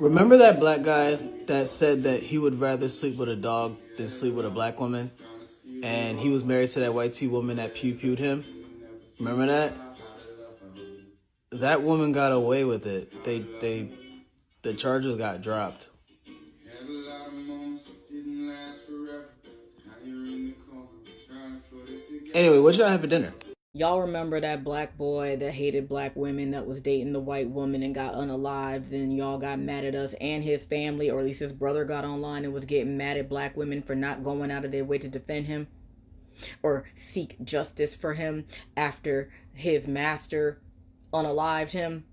Remember that black guy that said that he would rather sleep with a dog than sleep with a black woman? And he was married to that white tea woman that pew-pewed him? Remember that? That woman got away with it. The charges got dropped. Anyway, what y'all have for dinner? Y'all remember that black boy that hated black women that was dating the white woman and got unalived? Then y'all got mad at us and his family, or at least his brother got online and was getting mad at black women for not going out of their way to defend him or seek justice for him after his master unalived him.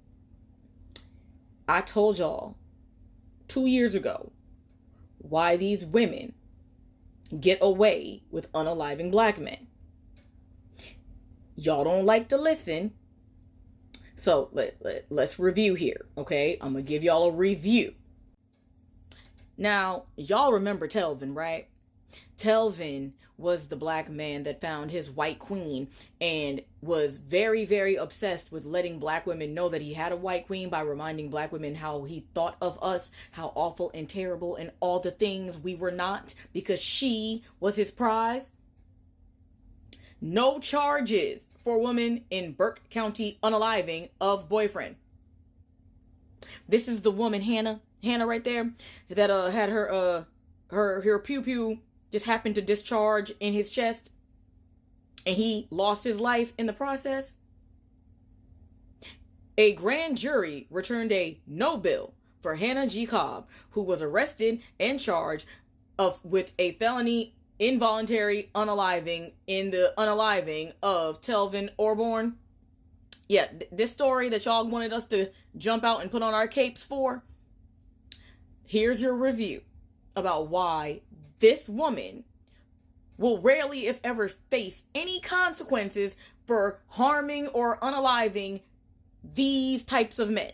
I told y'all 2 years ago why these women get away with unaliving black men. Y'all don't like to listen. So let's review here, okay? I'm going to give y'all a review. Now, y'all remember Telvin, right? Telvin was the black man that found his white queen and was very, very obsessed with letting black women know that he had a white queen by reminding black women how he thought of us, how awful and terrible and all the things we were not because she was his prize. No charges for woman in Burke County unaliving of boyfriend. This is the woman Hannah right there that had her pew pew just happened to discharge in his chest and he lost his life in the process. A grand jury returned a no bill for Hannah G. Cobb, who was arrested and charged with a felony involuntary unaliving in the unaliving of Telvin Osborne. Yeah, this story that y'all wanted us to jump out and put on our capes for. Here's your review about why this woman will rarely, if ever, face any consequences for harming or unaliving these types of men.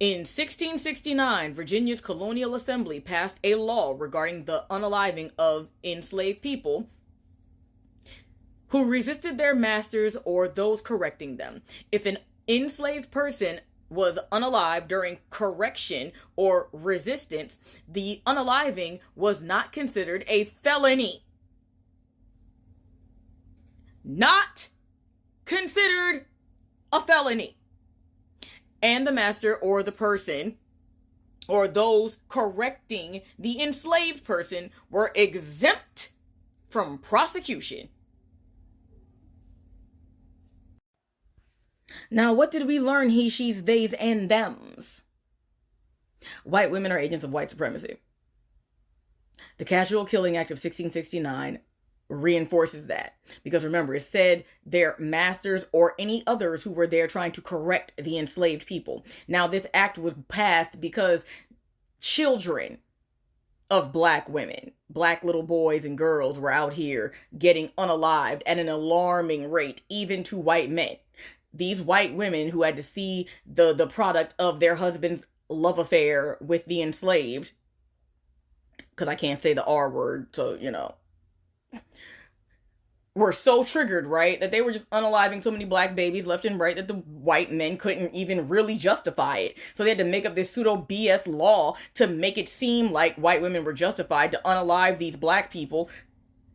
In 1669, Virginia's Colonial Assembly passed a law regarding the unaliving of enslaved people who resisted their masters or those correcting them. If an enslaved person was unalived during correction or resistance, the unaliving was not considered a felony. Not considered a felony. And the master or the person or those correcting the enslaved person were exempt from prosecution. Now, what did we learn? He, she's, theys, and thems. White women are agents of white supremacy. The Casual Killing Act of 1669 reinforces that. Because remember, it said their masters or any others who were there trying to correct the enslaved people. Now, this act was passed because children of black women, black little boys and girls were out here getting unalived at an alarming rate, even to white men. These white women who had to see the product of their husband's love affair with the enslaved, because I can't say the R word, so, were so triggered, right, that they were just unaliving so many black babies left and right that the white men couldn't even really justify it. So they had to make up this pseudo BS law to make it seem like white women were justified to unalive these black people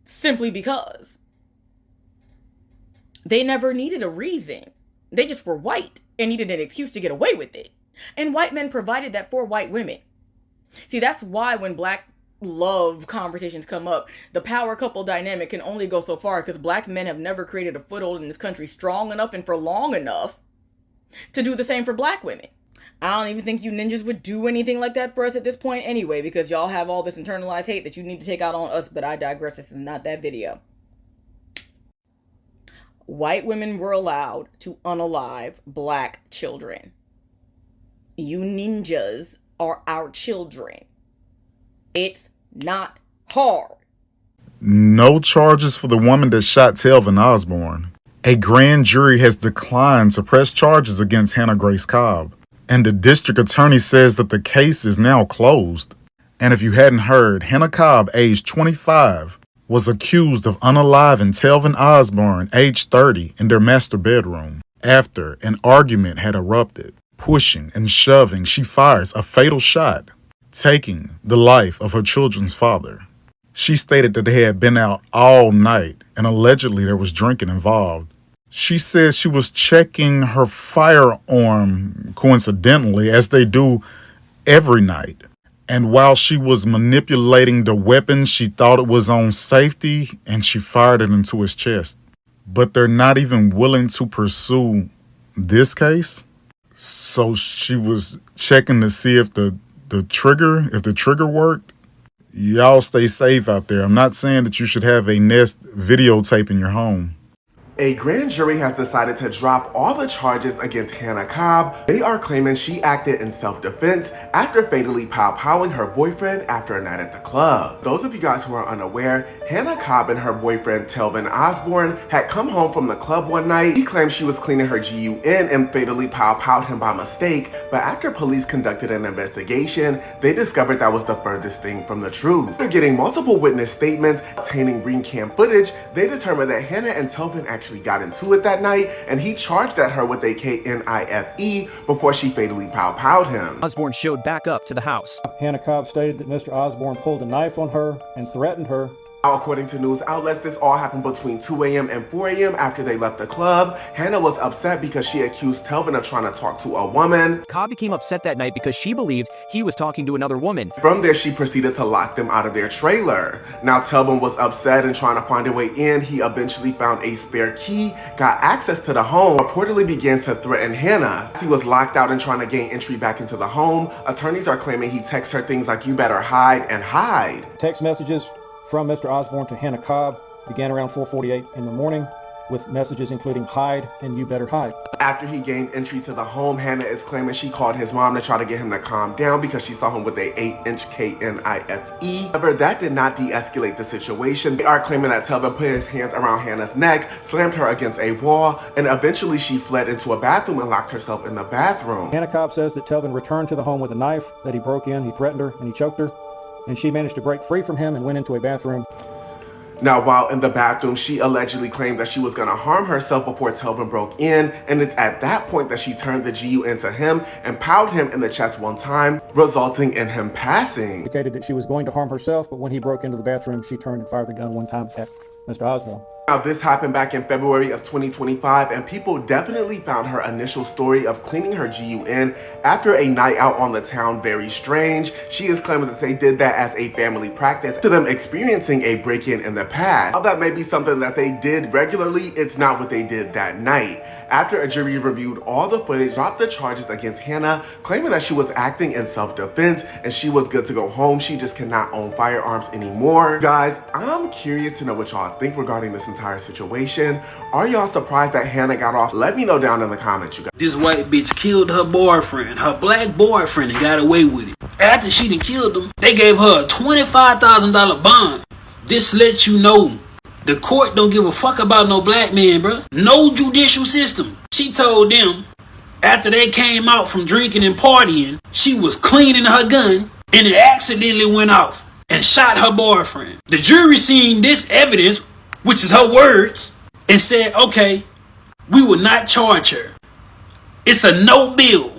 simply because they never needed a reason. They just were white and needed an excuse to get away with it. And white men provided that for white women. See, that's why when black love conversations come up, the power couple dynamic can only go so far because black men have never created a foothold in this country strong enough and for long enough to do the same for black women. I don't even think you ninjas would do anything like that for us at this point anyway, because y'all have all this internalized hate that you need to take out on us, but I digress. This is not that video. White women were allowed to unalive black children. You ninjas are our children. It's not hard. No charges for the woman that shot Telvin Osborne. A grand jury has declined to press charges against Hannah Grace Cobb, and the district attorney says that the case is now closed. And if you hadn't heard, Hannah Cobb, age 25, was accused of unaliving Telvin Osborne, age 30, in their master bedroom after an argument had erupted. Pushing and shoving, she fires a fatal shot, taking the life of her children's father. She stated that they had been out all night and allegedly there was drinking involved. She says she was checking her firearm coincidentally, as they do every night. And while she was manipulating the weapon, she thought it was on safety and she fired it into his chest. But they're not even willing to pursue this case. So she was checking to see if the trigger worked. Y'all stay safe out there. I'm not saying that you should have a Nest videotape in your home. A grand jury has decided to drop all the charges against Hannah Cobb. They are claiming she acted in self-defense after fatally pow-powing her boyfriend after a night at the club. Those of you guys who are unaware, Hannah Cobb and her boyfriend Telvin Osborne had come home from the club one night. She claimed she was cleaning her GUN and fatally pow-powed him by mistake, but after police conducted an investigation, they discovered that was the furthest thing from the truth. After getting multiple witness statements, obtaining ring cam footage, they determined that Hannah and Telvin actually got into it that night, and he charged at her with a KNIFE before she fatally pow-powed him. Osborne showed back up to the house. Hannah Cobb stated that Mr. Osborne pulled a knife on her and threatened her. Now, according to news outlets, this all happened between 2 a.m. and 4 a.m. after they left the club. Hannah was upset because she accused Telvin of trying to talk to a woman. Cobb became upset that night because she believed he was talking to another woman. From there, she proceeded to lock them out of their trailer. Now, Telvin was upset and trying to find a way in. He eventually found a spare key, got access to the home, reportedly began to threaten Hannah. He was locked out and trying to gain entry back into the home. Attorneys are claiming he texted her things like, "You better hide," and "hide." Text messages from Mr. Osborne to Hannah Cobb began around 4:48 in the morning, with messages including "hide" and "you better hide." After he gained entry to the home, Hannah is claiming she called his mom to try to get him to calm down because she saw him with a 8-inch KNIFE. However, that did not de-escalate the situation. They are claiming that Telvin put his hands around Hannah's neck, slammed her against a wall, and eventually she fled into a bathroom and locked herself in the bathroom. Hannah Cobb says that Telvin returned to the home with a knife, that he broke in, he threatened her, and he choked her, and she managed to break free from him and went into a bathroom. Now, while in the bathroom, she allegedly claimed that she was going to harm herself before Telvin broke in, and it's at that point that she turned the GUN to him and powed him in the chest one time, resulting in him passing. Indicated that she was going to harm herself, but when he broke into the bathroom, she turned and fired the gun one time at Mr. Osborne. Now, this happened back in February of 2025, and people definitely found her initial story of cleaning her GUN after a night out on the town very strange. She is claiming that they did that as a family practice to them experiencing a break-in in the past. While that may be something that they did regularly, it's not what they did that night. After a jury reviewed all the footage, dropped the charges against Hannah, claiming that she was acting in self-defense and she was good to go home. She just cannot own firearms anymore. Guys, I'm curious to know what y'all think regarding this entire situation. Are y'all surprised that Hannah got off? Let me know down in the comments, you guys. This white bitch killed her boyfriend, her black boyfriend, and got away with it. After she done killed him, they gave her a $25,000 bond. This lets you know the court don't give a fuck about no black man, bro. No judicial system. She told them after they came out from drinking and partying, she was cleaning her gun and it accidentally went off and shot her boyfriend. The jury seen this evidence, which is her words, and said, okay, we will not charge her. It's a no bill.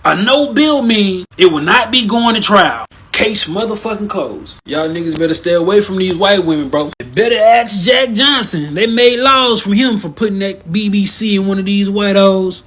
A no bill means it will not be going to trial. Case motherfucking closed. Y'all niggas better stay away from these white women, bro. Better ask Jack Johnson. They made laws from him for putting that BBC in one of these white hoes.